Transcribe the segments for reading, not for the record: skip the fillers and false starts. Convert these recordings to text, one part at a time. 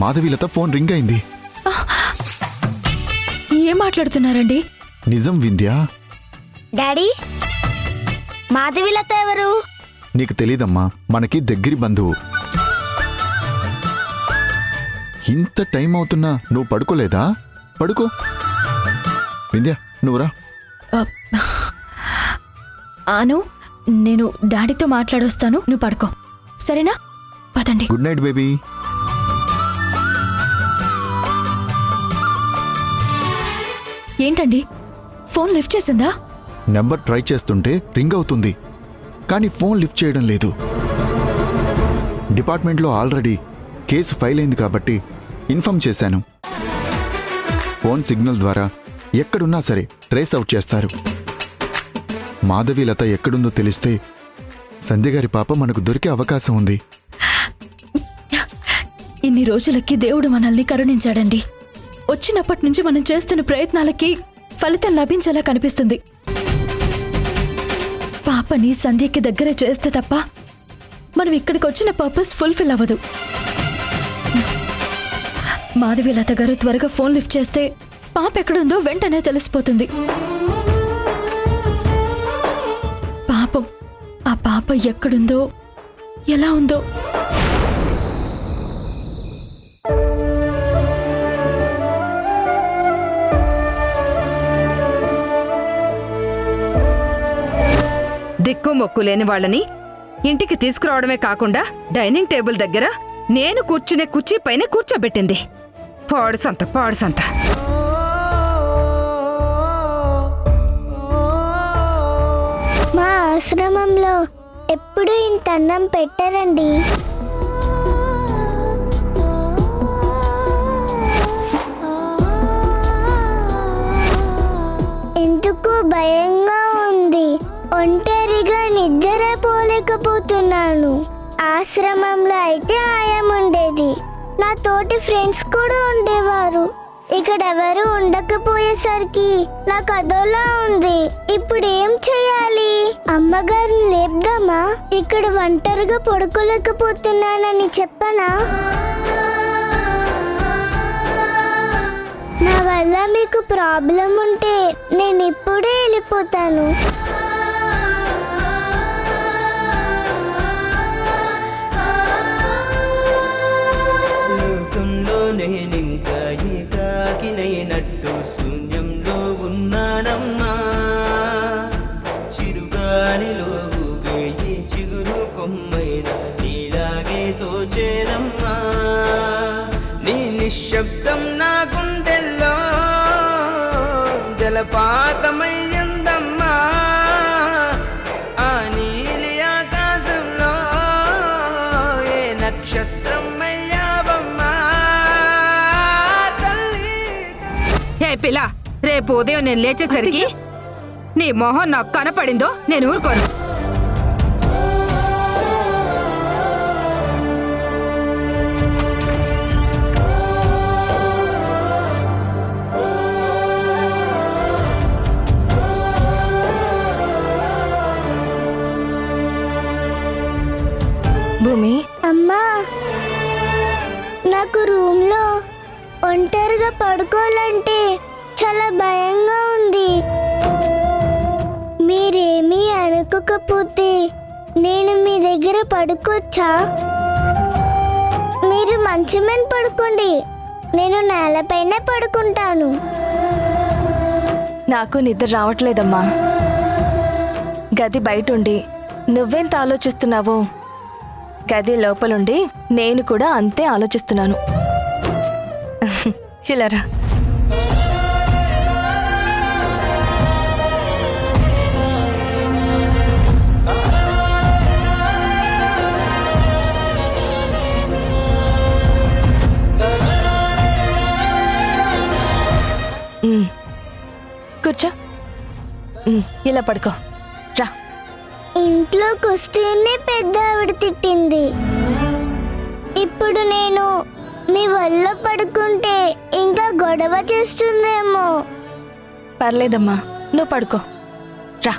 Madhavilatha phone ring అయింది. ఏం మాట్లాడుతున్నారండి? నిజం వింధ్యా. డాడీ, మాధవీలత ఎవరు? నీకు తెలీదమ్మా, మనకి దగ్గరి బంధువు. ఇంత టైం అవుతున్నా నువ్వు పడుకోలేదా? పడుకో. వింధ్యా, నువ్వురా. ఆను, నేను డాడీతో మాట్లాడొస్తాను, నువ్వు పడుకో, సరేనా? పదండి. Good night baby. ఏంటండి, ఫోన్ లిఫ్ట్ చేసిందా? నెంబర్ ట్రై చేస్తుంటే రింగ్ అవుతుంది, కానీ ఫోన్ లిఫ్ట్ చేయడం లేదు. డిపార్ట్మెంట్లో ఆల్రెడీ కేసు ఫైల్ అయింది కాబట్టి ఇన్ఫార్మ్ చేశాను. ఫోన్ సిగ్నల్ ద్వారా ఎక్కడున్నా సరే ట్రేస్ అవుట్ చేస్తారు. మాధవీలత ఎక్కడుందో తెలిస్తే సంధ్య గారి పాప మనకు దొరికే అవకాశం ఉంది. ఇన్ని రోజులకి దేవుడు మనల్ని కరుణించాడండి. వచ్చినప్పటి నుంచి మనం చేస్తున్న ప్రయత్నాలకి ఫలితం లభించేలా కనిపిస్తుంది. పాపని సంధ్యకి దగ్గర చేస్తే తప్ప మనం ఇక్కడికి వచ్చిన పర్పస్ ఫుల్ఫిల్ అవ్వదు. మాధవీలత గారు త్వరగా ఫోన్ లిఫ్ట్ చేస్తే పాప ఎక్కడుందో వెంటనే తెలిసిపోతుంది. పాపం, ఆ పాప ఎక్కడుందో, ఎలా ఉందో. దిక్కు మొక్కు లేని వాళ్ళని ఇంటికి తీసుకురావడమే కాకుండా డైనింగ్ టేబుల్ దగ్గర నేను కూర్చునే కుర్చీ పైన కూర్చోబెట్టింది. పాడు సంత. మా ఆశ్రమంలో ఎప్పుడు ఇంత అన్నం పెట్టరండి. ఎందుకు భయంగా ఉంది. ఒంటరిగా నిద్రపోలేకపోతున్నాను. ఆశ్రమంలో అయితే ఆయం ఉండేది, నా తోటి ఫ్రెండ్స్ కూడా ఉండేవారు. ఇక్కడ ఎవరు ఉండకపోయేసరికి నాకు అదోలా ఉంది. ఇప్పుడు ఏం చేయాలి? అమ్మగారిని లేపుదామా? ఇక్కడ ఒంటరిగా పడుకోలేకపోతున్నానని చెప్పనా? నా వల్ల మీకు ప్రాబ్లం ఉంటే నేను ఇప్పుడే వెళ్ళిపోతాను. నేనింకా ఏకాకినైనట్టు శూన్యంలో ఉన్నానమ్మా. చిరుగాలిలో ఊగే ఈ చిగురు కొమ్మైన నీలాగే తోచేనమ్మా. నీ నిశ్శబ్దం నా గుండెల్లో జలపాతమయ్యందమ్మా. ఆ నీలి ఆకాశంలో ఏ నక్షత్రం అయ్యావమ్మా. హే పిల్ల, రేపు ఉదయం నేను లేచేసరికి నీ మొహం నాకు కనపడిందో నేను ఊరుకోను. భూమి, అమ్మా, నాకు రూమ్లో ఒంటరిగా పడుకోవాలంటే చాలా భయంగా ఉంది. మీరేమీ అనుకోకపోతే నేను మీ దగ్గర పడుకోవచ్చా? మీరు మంచం మీద పడుకోండి, నేను నేలపైన పడుకుంటాను. నాకు నిద్ర రావట్లేదమ్మా. గది బయటుండి నువ్వెంత ఆలోచిస్తున్నావో గది లోపలుండి నేను కూడా అంతే ఆలోచిస్తున్నాను. ఇలారా. కూర్చో, ఇలా పడుకో, రా. ఇంట్లోకి వస్తేనే పెద్ద ఆవిడ తిట్టింది. ఇప్పుడు నేను మీ వల్ల పడుకుంటే ఇంకా గొడవ చేస్తుందేమో. పర్లేదమ్మా, నువ్వు పడుకో, రా.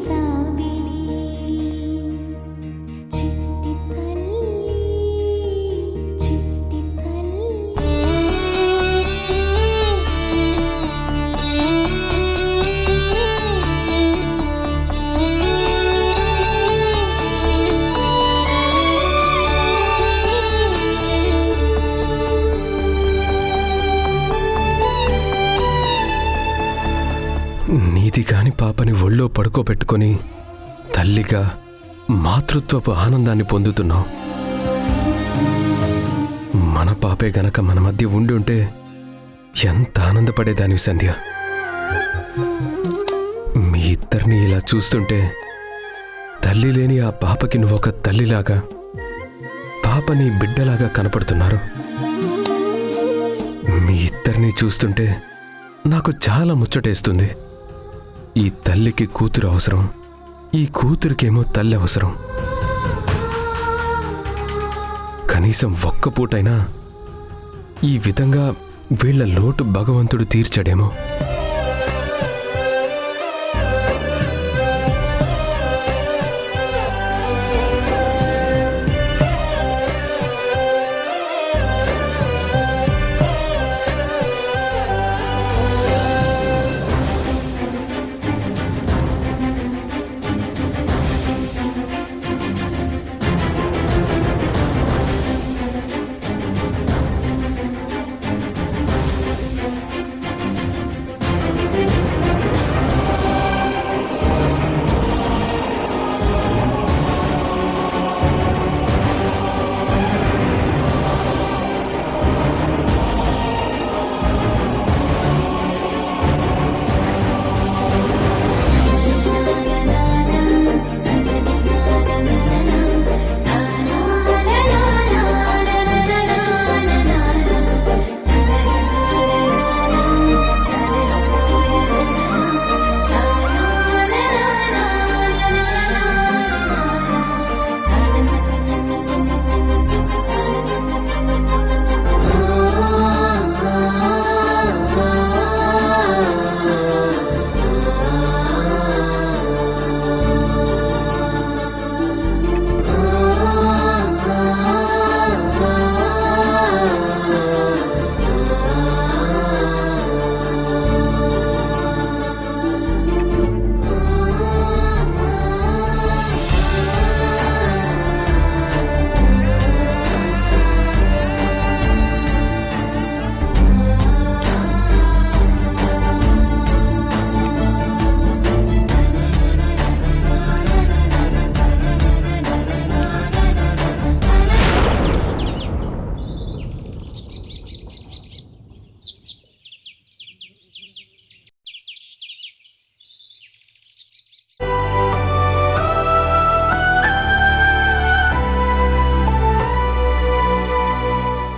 జాబిలి చిట్టి తల్లి చిట్టి నీది కాని పాపని ఒళ్ళో పడుకోబెట్టుకొని తల్లిగా మాతృత్వపు ఆనందాన్ని పొందుతున్నావు. మన పాపే గనక మన మధ్య ఉండి ఉంటే ఎంత ఆనందపడేదానివి సంధ్య. మీ ఇద్దరిని ఇలా చూస్తుంటే తల్లి లేని ఆ పాపకి నువ్వొక తల్లిలాగా, పాప నీ బిడ్డలాగా కనపడుతున్నారు. మీ ఇద్దరిని చూస్తుంటే నాకు చాలా ముచ్చటేస్తుంది. ఈ తల్లికి కూతురు అవసరం, ఈ కూతురికేమో తల్లి అవసరం. కనీసం ఒక్క పూటైనా ఈ విధంగా వీళ్ల లోటు భగవంతుడు తీర్చాడేమో.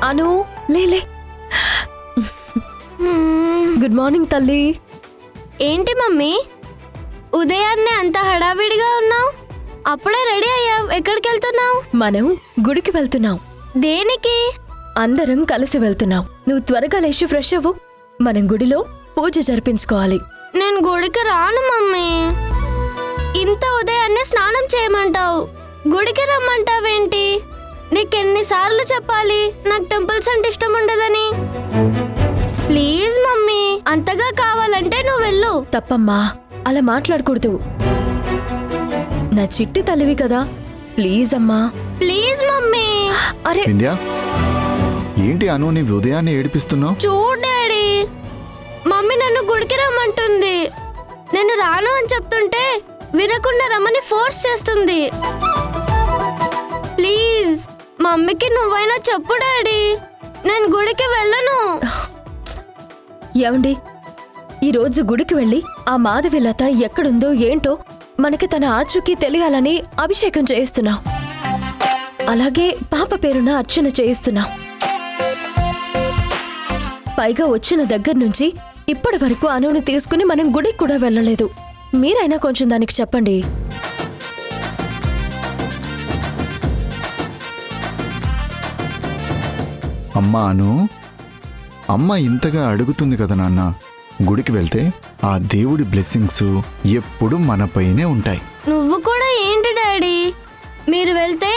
అను లేలే. గుడ్ మార్నింగ్ తల్లి. ఏంటి మమ్మీ ఉదయాన్నే అంత హడావిడిగా ఉన్నావు? అప్పుడే రెడీ అయ్యావు, ఎక్కడికి వెళ్తున్నావు? మనం గుడికి వెళ్తున్నాం. దేనికి? అందరం కలిసి వెళ్తున్నాం. నువ్వు త్వరగా లేచి ఫ్రెష్ అవ్వు, మనం గుడిలో పూజ జరిపించుకోవాలి. నేను గుడికి రాను మమ్మీ. ఇంత ఉదయాన్నే స్నానం చేయమంటావు, గుడికి రమ్మంటావేంటి? నీకెన్నిసార్లు చెప్పాలి నాకు టెంపుల్స్ అంటే ఇష్టం ఉండదని? ప్లీజ్ మమ్మీ, అంతగా కావాలంటే నువ్వు వెళ్ళు. తప్పమ్మా, అలా మాట్లాడకూడదు. నా చిట్టి తల్లివి కదా, ప్లీజ్ అమ్మా. Please mummy. అరే వింధ్యా, ఏంటి అను నీ ఉదయాన్నే ఏడిపిస్తున్నావు? చూడు డాడీ, మమ్మీ నన్ను గుడికి రమ్మంటుంది. నేను రాను అని చెప్తుంటే వినకుండా రమ్మని ఫోర్స్ చేస్తుంది. ప్లీజ్ మమ్మీకి నువ్వైనా చెప్పు డాడీ, నేను గుడికి వెళ్ళను. ఏమండి, ఈరోజు గుడికి వెళ్ళి ఆ మాధవిలత ఎక్కడుందో ఏంటో మనకి తన ఆచూకీ తెలియాలని అభిషేకం చేయిస్తున్నాం. అలాగే పాప పేరున అర్చన చేయిస్తున్నాం. పైగా వచ్చిన దగ్గర నుంచి ఇప్పటి వరకు అనుని తీసుకుని మనం గుడికి కూడా వెళ్ళలేదు. మీరైనా కొంచెం దానికి చెప్పండి. అమ్మా అను, అమ్మ ఇంతగా అడుగుతుంది కదా నాన్న, గుడికి వెళ్తే ఆ దేవుడి బ్లెస్సింగ్స్ ఎప్పుడు మనపైనే ఉంటాయి. నువ్వు కూడా ఏంటి డాడీ, మీరు వెళ్తే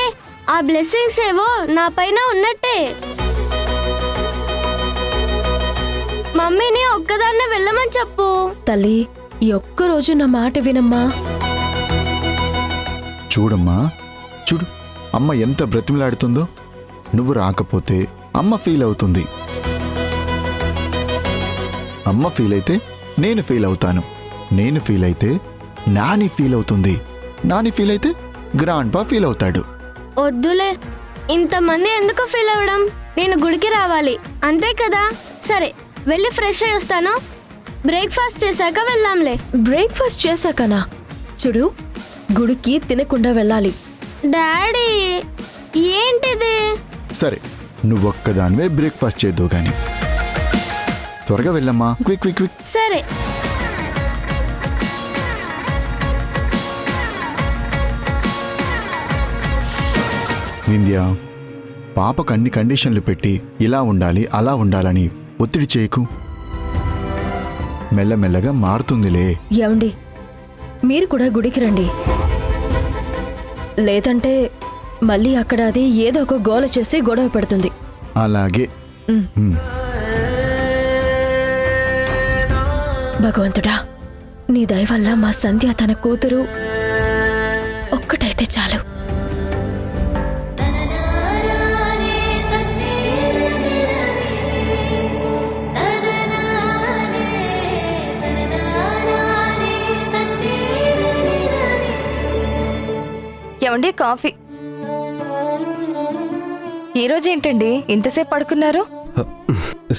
ఆ బ్లెస్సింగ్స్ ఏవో నా పైన ఉన్నట్టే. మమ్మీని ఒక్కదాన్నే వెళ్ళమని చెప్పు. తల్లి, ఈ ఒక్కరోజు నా మాట వినమ్మా. చూడమ్మా, చూడు అమ్మ ఎంత బ్రతిమలాడుతుందో. నువ్వు రాకపోతే అమ్మ ఫీల్ అవుతుంది. అమ్మ ఫీల్ అయితే నేను ఫీల్ అవుతాను. నేను ఫీల్ అయితే నాని ఫీల్ అవుతుంది. నాని ఫీల్ అయితే గ్రాండ్ పా ఫీల్ అవుతాడు. వద్దులే, ఇంతమంది ఎందుకు ఫీల్ అవ్వడం? నేను గుడికి రావాలి అంతే కదా. సరే, వెళ్ళి ఫ్రెష్ అయ్యి వస్తాను. బ్రేక్ఫాస్ట్ చేశాక వెళ్దాంలే. బ్రేక్ఫాస్ట్ చేశాకనా? చూడు, గుడికి తినకుండా వెళ్ళాలి. డాడీ ఏంటిది? సరే, నువ్వొక్కదానివే బ్రేక్ఫాస్ట్ చేద్దు గాని. త్వరగా వెళ్ళమ్మా, క్విక్ క్విక్ క్విక్. సరే. వింధ్య, పాపకు అన్ని కండిషన్లు పెట్టి ఇలా ఉండాలి అలా ఉండాలని ఒత్తిడి చేయకు. మెల్లమెల్లగా మారుతుందిలే. ఏమండి, మీరు కూడా గుడికి రండి. లేదంటే మళ్ళీ అక్కడ అది ఏదో ఒక గోల చేసి గొడవ పెడుతుంది. అలాగే. భగవంతుడా, నీ దయ వల్ల మా సంధ్య తన కూతురు ఒక్కటైతే చాలు. ఏమండి, కాఫీ. ఈరోజు ఏంటండి ఇంతసేపు పడుకున్నారు?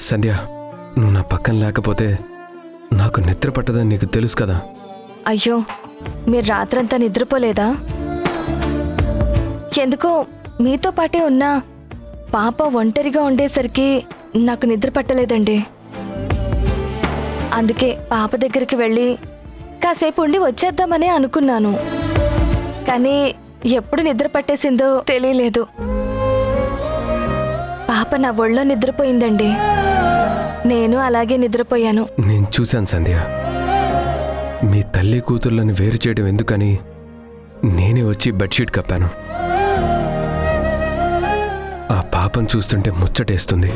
సంధ్య, నువ్వు నా పక్కన లేకపోతే నాకు నిద్ర పట్టదని నీకు తెలుసు కదా. అయ్యో, మీరు రాత్రంతా నిద్రపోలేదా? ఎందుకో మీతో పాటే ఉన్నా పాప ఒంటరిగా ఉండేసరికి నాకు నిద్ర పట్టలేదండి. అందుకే పాప దగ్గరికి వెళ్ళి కాసేపు ఉండి వచ్చేద్దామని అనుకున్నాను. కానీ ఎప్పుడు నిద్ర పట్టేసిందో తెలియలేదు. పాప నా ఒళ్ళో నిద్రపోయిందండి. నేను అలాగే నిద్రపోయాను. నేను చూశాను సంధ్య. మీ తల్లి కూతుర్లను వేరు చేయడం ఎందుకని నేనే వచ్చి బెడ్షీట్ కప్పాను. ఆ పాపం చూస్తుంటే ముచ్చటేస్తుంది.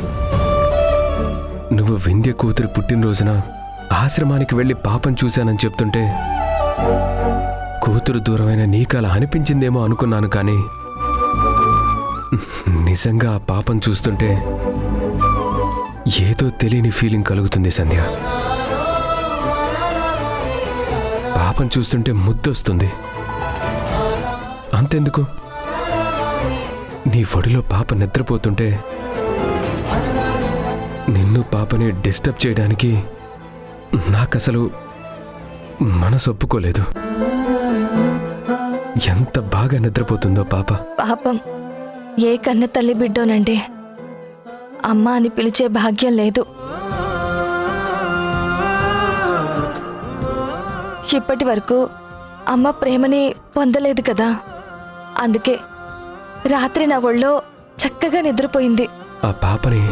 నువ్వు వింధ్య కూతురి పుట్టినరోజున ఆశ్రమానికి వెళ్ళి పాపం చూశానని చెప్తుంటే కూతురు దూరమైన నీకలా అనిపించిందేమో అనుకున్నాను. కానీ నిజంగా ఆ పాపం చూస్తుంటే ఏదో తెలియని ఫీలింగ్ కలుగుతుంది సంధ్య. పాపం చూస్తుంటే ముద్దొస్తుంది. అంతెందుకు, నీ ఒడిలో పాప నిద్రపోతుంటే నిన్ను పాపని డిస్టర్బ్ చేయడానికి నాకసలు మనసు ఒప్పుకోలేదు. ఎంత బాగా నిద్రపోతుందో పాప. పాపం ఏ కన్న తల్లి బిడ్డోనండి, అమ్మ అని పిలిచే భాగ్యం లేదు. ఇప్పటి వరకు అమ్మ ప్రేమని పొందలేదు కదా. అందుకే రాత్రి నా ఒళ్ళో చక్కగా నిద్రపోయింది. ఆ పాపని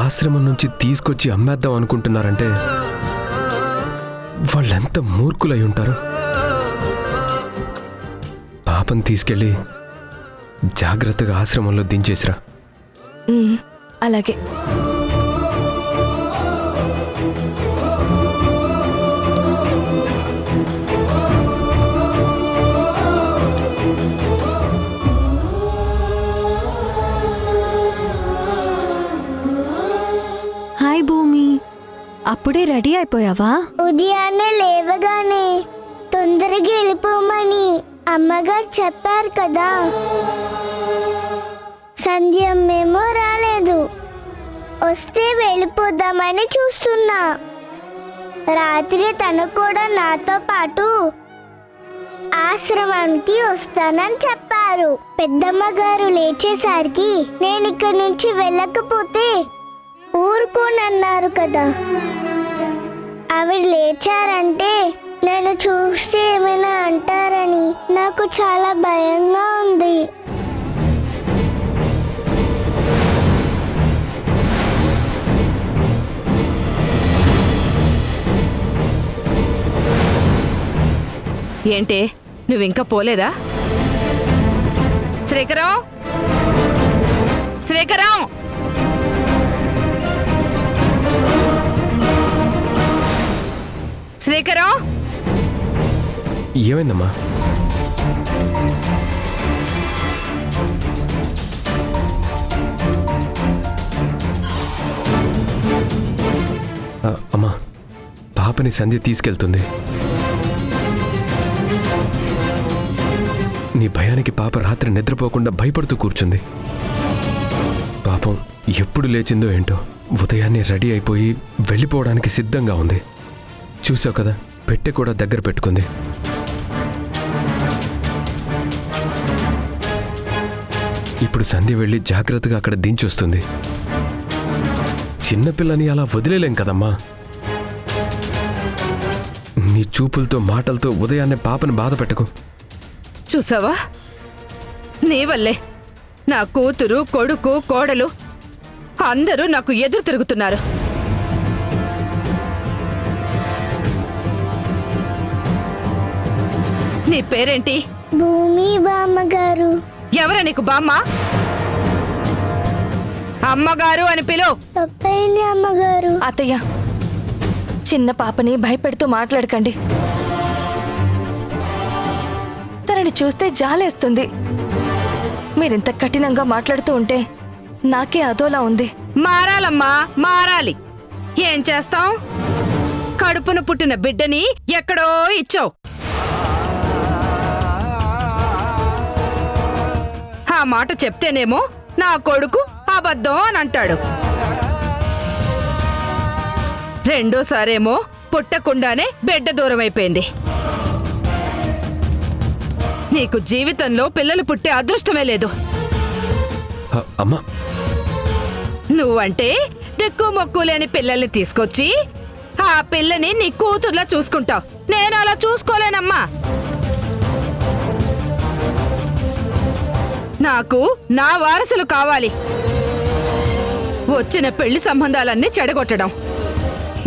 ఆశ్రమం నుంచి తీసుకొచ్చి అమ్మేద్దాం అనుకుంటున్నారంటే వాళ్ళెంత మూర్ఖులై ఉంటారు. పాపని తీసుకెళ్ళి జాగ్రత్తగా ఆశ్రమంలో దించేసిరా. అలాగే. హాయ్ భూమి, అప్పుడే రెడీ అయిపోయావా? ఉదయాన్నే లేవగానే తొందరగా వెళ్ళిపోమని అమ్మగారు చెప్పారు కదా. సంధ్యమ్మేమో రాలేదు. వస్తే వెళ్ళిపోదామని చూస్తున్నా. రాత్రి తను కూడా నాతో పాటు ఆశ్రమానికి వస్తానని చెప్పారు. పెద్దమ్మగారు లేచేసరికి నేను ఇక్కడి నుంచి వెళ్ళకపోతే ఊరుకోనన్నారు కదా. ఆవిడ లేచారంటే నేను చూస్తే ఏమైనా అంటారని నాకు చాలా భయంగా ఉంది. ఏంటే నువ్వింకా పోలేదా? శ్రీకరం, శ్రీకరం! శ్రీకరం! ఏమైందమ్మా? అమ్మా, పాపని సంధ్య తీసుకెళ్తుంది. నీ భయానికి పాప రాత్రి నిద్రపోకుండా భయపడుతూ కూర్చుంది. పాపం ఎప్పుడు లేచిందో ఏంటో, ఉదయాన్నే రెడీ అయిపోయి వెళ్ళిపోవడానికి సిద్ధంగా ఉంది. చూసావు కదా, పెట్టె కూడా దగ్గర పెట్టుకుంది. ఇప్పుడు సంధ్య వెళ్ళి జాగ్రత్తగా అక్కడ దించొస్తుంది. చిన్నపిల్లని అలా వదిలేలేం కదమ్మా. నీ చూపులతో మాటలతో ఉదయాన్నే పాపని బాధ పెట్టకు. చూసావా, నీ వల్లే నా కూతురు, కొడుకు, కోడలు అందరూ నాకు ఎదురు తిరుగుతున్నారు. నీ పేరేంటి? భూమి బామ్మగారు. ఎవరా నీకు బామ్మ? అమ్మగారు అని పిలు. తప్పైంది అమ్మగారు. అత్తయ్య, చిన్న పాపని భయపెడుతూ మాట్లాడకండి. తనని చూస్తే జాలేస్తుంది. మీరింత కఠినంగా మాట్లాడుతూ ఉంటే నాకే అదోలా ఉంది. మారాలమ్మా, మారాలి. ఏం చేస్తాం? కడుపున పుట్టిన బిడ్డని ఎక్కడో ఇచ్చావు. ఆ మాట చెప్తేనేమో నా కొడుకు అబద్ధం అని అంటాడు. రెండోసారేమో పుట్టకుండానే బిడ్డ దూరం అయిపోయింది. నీకు జీవితంలో పిల్లలు పుట్టే అదృష్టమే లేదు. అమ్మా, నువ్వంటే దిక్కు మొక్కు లేని పిల్లల్ని తీసుకొచ్చి ఆ పిల్లని నీ కూతుర్లా చూసుకుంటావు. నేను అలా చూసుకోలేనమ్మా. నాకు నా వారసులు కావాలి. వచ్చిన పెళ్లి సంబంధాలన్నీ చెడగొట్టడం,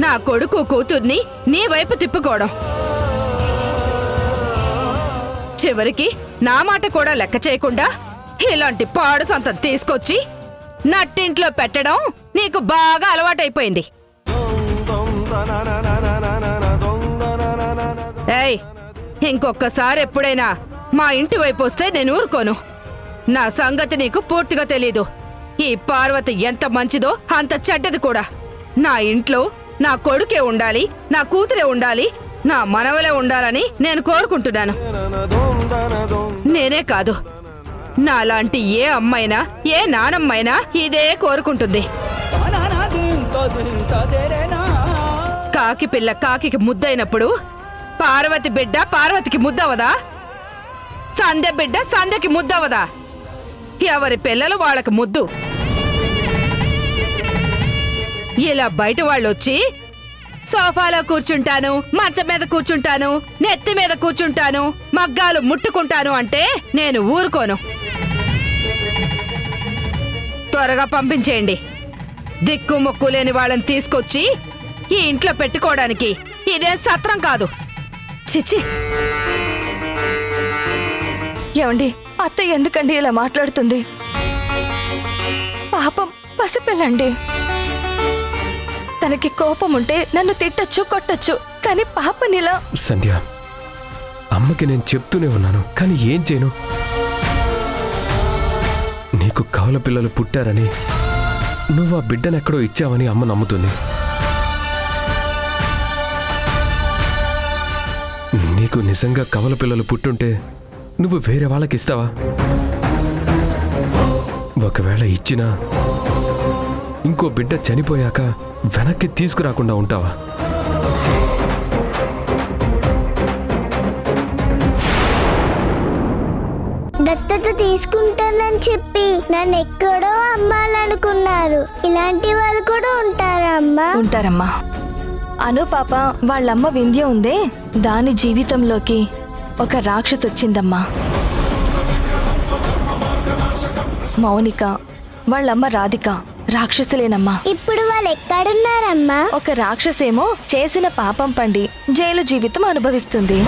నా కొడుకు కూతుర్ని నీ వైపు తిప్పుకోవడం, చివరికి నా మాట కూడా లెక్క చేయకుండా ఇలాంటి పాడు సంత తీసుకొచ్చి నట్టింట్లో పెట్టడం నీకు బాగా అలవాటైపోయింది. ఏయ్, ఇంకొక్కసారి ఎప్పుడైనా మా ఇంటి వైపు వస్తే నేను ఊరుకోను. నా సంగతి నీకు పూర్తిగా తెలీదు. ఈ పార్వతి ఎంత మంచిదో అంత చెడ్డది కూడా. నా ఇంట్లో నా కొడుకే ఉండాలి, నా కూతురే ఉండాలి, నా మనవలే ఉండాలని నేను కోరుకుంటున్నాను. నేనే కాదు, నాలాంటి ఏ అమ్మైనా ఏ నానమ్మైనా ఇదే కోరుకుంటుంది. కాకి పిల్ల కాకికి ముద్దయినప్పుడు పార్వతి బిడ్డ పార్వతికి ముద్దవదా? సంధ్య బిడ్డ సంధ్యకి ముద్దవదా? ఎవరి పిల్లలు వాళ్ళకి ముద్దు. ఇలా బయట వాళ్ళొచ్చి సోఫాలో కూర్చుంటాను, మంచం మీద కూర్చుంటాను, నెత్తి మీద కూర్చుంటాను, మగ్గాలు ముట్టుకుంటాను అంటే నేను ఊరుకోను. త్వరగా పంపించేయండి. దిక్కు మొక్కు లేని వాళ్ళని తీసుకొచ్చి ఈ ఇంట్లో పెట్టుకోవడానికి ఇదేం సత్రం కాదు. చిచి. ఏమండి, అత్తయ్య ఎందుకండి ఇలా మాట్లాడుతుంది? పాపం పసిపిల్లండి. తనకి కోపం ఉంటే నన్ను తిట్టచ్చు, కొట్టచ్చు, కానీ పాపనిలా. సంధ్య, అమ్మకి నేను చెప్తూనే ఉన్నాను, కానీ ఏం చేయను? నీకు కవల పిల్లలు పుట్టారని, నువ్వు ఆ బిడ్డనెక్కడో ఇచ్చావని అమ్మ నమ్ముతుంది. నీకు నిజంగా కవల పిల్లలు పుట్టుంటే నువ్వు వేరే వాళ్ళకి ఇస్తావా? ఒకవేళ ఇచ్చినా ఇంకో బిడ్డ చనిపోయాక వెనక్కి తీసుకురాకుండా ఉంటావా? దత్తత తీసుకుంటానని చెప్పి నన్ను ఎక్కడో అమ్మాలనుకున్నారు. ఇలాంటి వాళ్ళు కూడా ఉంటారా అమ్మా? ఉంటారమ్మా. అను పాప వాళ్ళమ్మ వింధ్య ఉందే, దాని జీవితంలోకి ఒక రాక్షసి వచ్చిందమ్మా. మౌనిక వాళ్ళమ్మ రాధిక రాక్షసులేనమ్మా. ఇప్పుడు వాళ్ళు ఎక్కడున్నారమ్మా? ఒక రాక్షసేమో చేసిన పాపం పండి జైలు జీవితం అనుభవిస్తుంది.